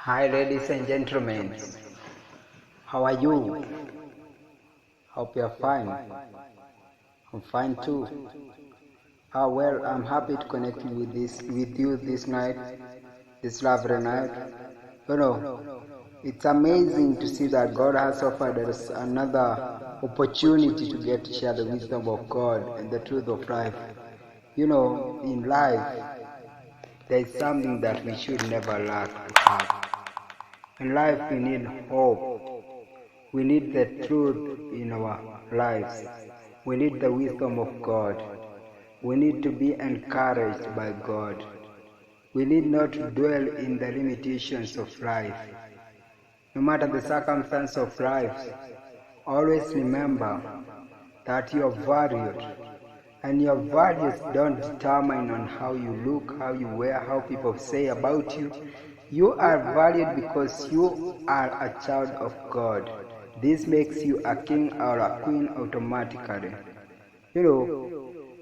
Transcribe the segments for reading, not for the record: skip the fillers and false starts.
Hi, ladies and gentlemen. How are you? Hope you're fine. I'm fine too. Well, I'm happy to connect with you this night, this lovely night. It's amazing to see that God has offered us another opportunity to get to share the wisdom of God and the truth of life. In life, there is something that we should never lack to have. In life, we need hope. We need the truth in our lives. We need the wisdom of God. We need to be encouraged by God. We need not to dwell in the limitations of life. No matter the circumstance of life, always remember that you are valued. And your values don't determine on how you look, how you wear, how people say about you. You are valued because you are a child of God. This makes you a king or a queen automatically.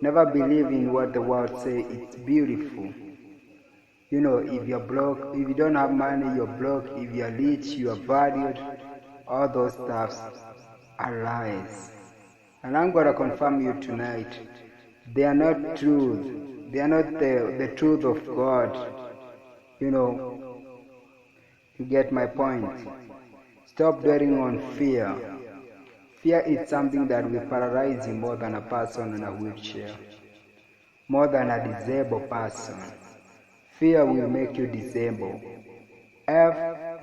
Never believe in what the world says. It's beautiful. If you're broke, if you don't have money, you're broke. If you're rich, you are valued. All those stuffs are lies. And I'm going to confirm you tonight. They are not truth. They are not the truth of God. You get my point. Stop dwelling on fear. Fear is something that will paralyze you more than a person in a wheelchair, more than a disabled person. Fear will make you disabled. F-E-I-R.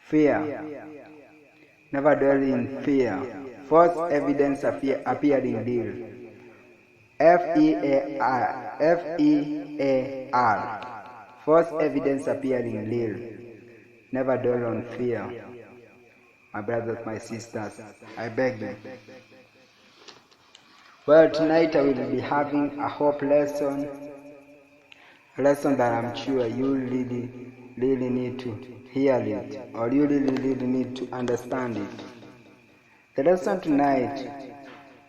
Fear. Never dwell in fear. False evidence appeared in real. F-E-A-R. False evidence appeared in real. Never dwell on fear. My brothers, my sisters, I beg you. Well, tonight I will be having a hope lesson. A lesson that I'm sure you really need to hear it, or you really need to understand it. The lesson tonight,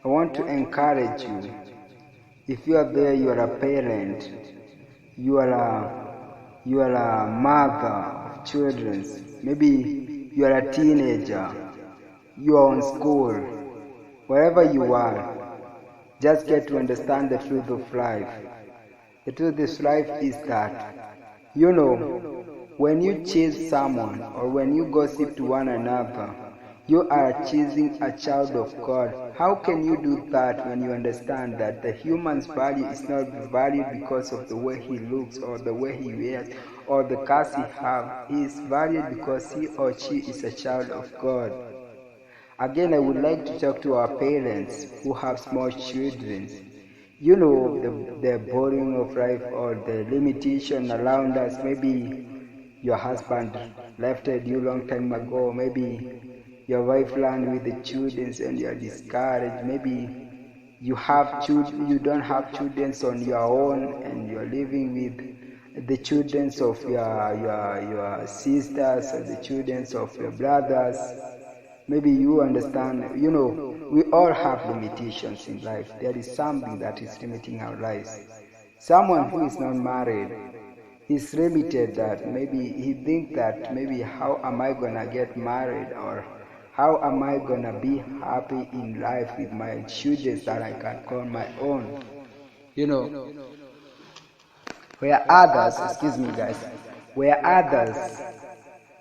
I want to encourage you. If you are there, you are a parent, you are a mother of children, maybe you are a teenager, you are in school, wherever you are, just get to understand the truth of life. The truth of life is that, when you chase someone or when you gossip to one another, you are chasing a child of God. How can you do that when you understand that the human's value is not valued because of the way he looks or the way he wears or the cars he has? He is valued because he or she is a child of God. Again, I would like to talk to our parents who have small children. The boring of life or the limitation around us. Maybe your husband left you long time ago. Maybe your wife learned with the children and you are discouraged. Maybe you don't have children on your own and you are living with the children of your sisters or the children of your brothers. Maybe you understand, we all have limitations in life. There is something that is limiting our lives. Someone who is not married is limited that maybe he thinks that maybe how am I going to get married, or how am I going to be happy in life with my children that I can call my own. Where others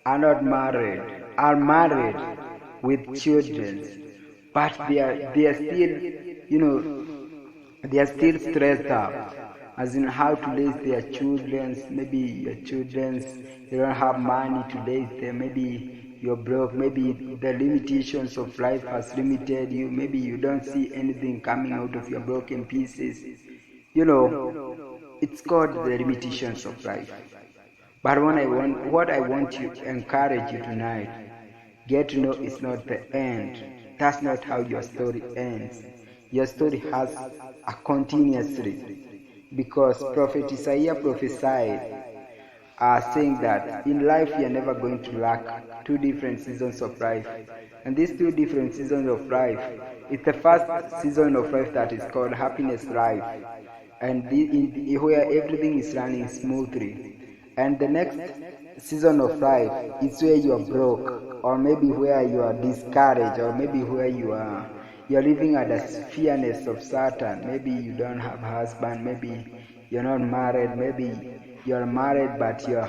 are not married, are married with children, but they are still stressed up, as in how to raise their children. Maybe your children, you don't have money to raise them. Maybe you're broke. Maybe the limitations of life has limited you. Maybe you don't see anything coming out of your broken pieces. It's called the limitations of life. But what I want to encourage you tonight, get to know it's not the end. That's not how your story ends. Your story has a continuously, because Prophet Isaiah prophesied are saying that in life you're never going to lack two different seasons of life. And these two different seasons of life, it's the first season of life that is called happiness life, and where everything is running smoothly. And the next season of life is where you are broke, or maybe where you are discouraged, or maybe where you're living under fearness of Satan. Maybe you don't have a husband, maybe you're not married, maybe you're married but your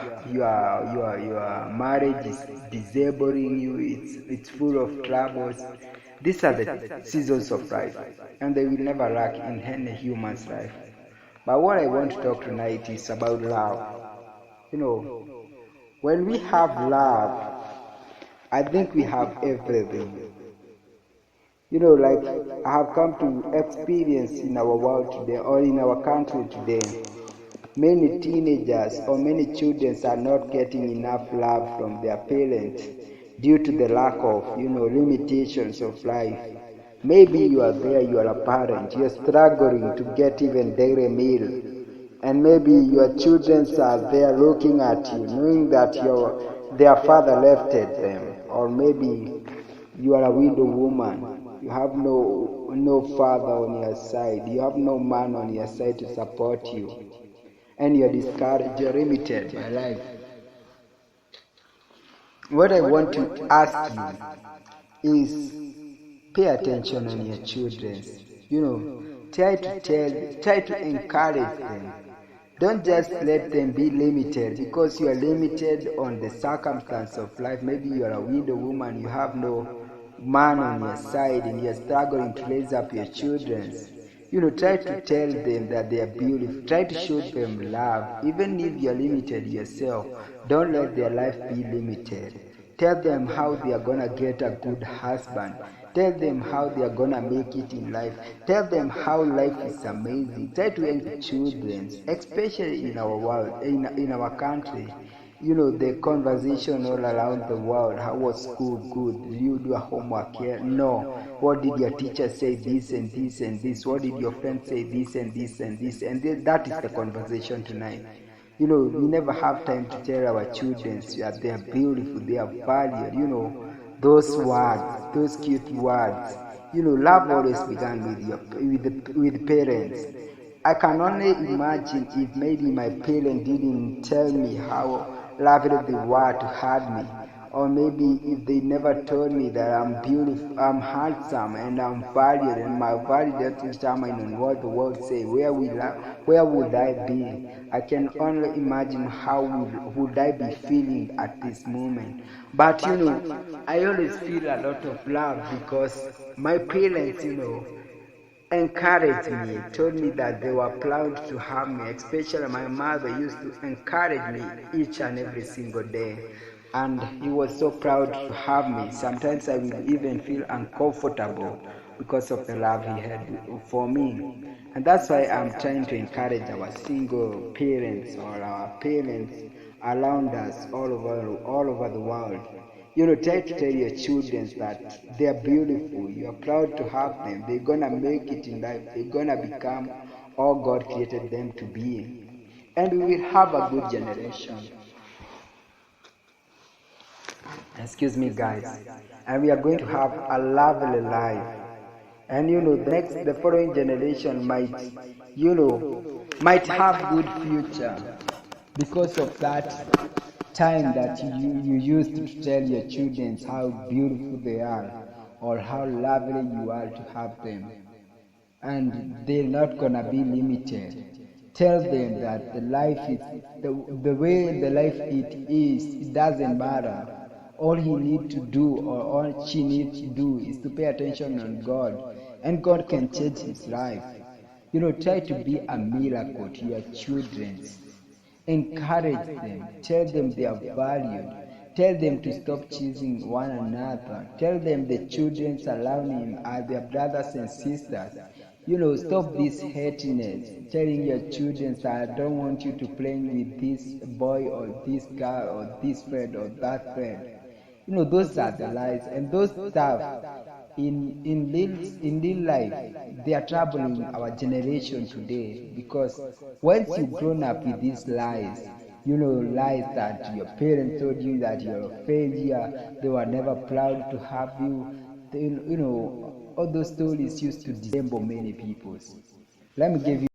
marriage is disabling you, it's full of troubles. These are the seasons of life, and they will never lack in any human's life. But what I want to talk tonight is about love. When we have love, I think we have everything. Like I have come to experience in our world today, or in our country today, many teenagers or many children are not getting enough love from their parents due to the lack of, limitations of life. Maybe you are there, you are a parent, you are struggling to get even daily meal. And maybe your children are there looking at you, knowing that their father left them. Or maybe you are a widow woman. You have no father on your side. You have no man on your side to support you. And you're discouraged, you're limited by life. What I want to ask you is pay attention on your children. Try to encourage them. Don't just let them be limited, because you are limited on the circumstance of life. Maybe you are a widow woman, you have no man on your side, and you are struggling to raise up your children. Try to tell them that they are beautiful. Try to show them love. Even if you are limited yourself, don't let their life be limited. Tell them how they are going to get a good husband. Tell them how they are going to make it in life. Tell them how life is amazing. Try to encourage children, especially in our world, in our country. The conversation all around the world. How was school? Good. Did you do a homework here? No. What did your teacher say? This and this and this. What did your friend say? This and this and this. And that is the conversation tonight. We never have time to tell our children that they are beautiful, they are valued. Those words, those cute words. Love always began with parents. I can only imagine if maybe my parents didn't tell me how lovely they were to have me, or maybe if they never told me that I'm beautiful, I'm handsome, and I'm valued, and my value doesn't determine on what the world say. Where would I be? I can only imagine how would I be feeling at this moment. But I always feel a lot of love because my parents, encouraged me, told me that they were proud to have me. Especially my mother used to encourage me each and every single day, and he was so proud to have me. Sometimes I will even feel uncomfortable because of the love he had for me. And that's why I'm trying to encourage our single parents or our parents around us all over the world. Try to tell your children that they are beautiful. You are proud to have them. They're gonna make it in life. They're gonna become all God created them to be. And we will have a good generation. Excuse me, guys. And we are going to have a lovely life. And the following generation might have good future because of that time that you used to tell your children how beautiful they are or how lovely you are to have them. And they're not gonna be limited. Tell them that the life is the way the life it doesn't matter. All he needs to do, or all she needs to do, is to pay attention on God, and God can change his life. Try to be a miracle to your children. Encourage them. Tell them they are valued. Tell them to stop choosing one another. Tell them the children around him are their brothers and sisters. Stop this hatiness, telling your children that I don't want you to play with this boy or this girl or this friend or that friend. Those are the lies, and those stuff in real life, they are troubling our generation today, because once you've grown up with these lies, lies that your parents told you that you're a failure, they were never proud to have you. All those stories used to dissemble many people. Let me give you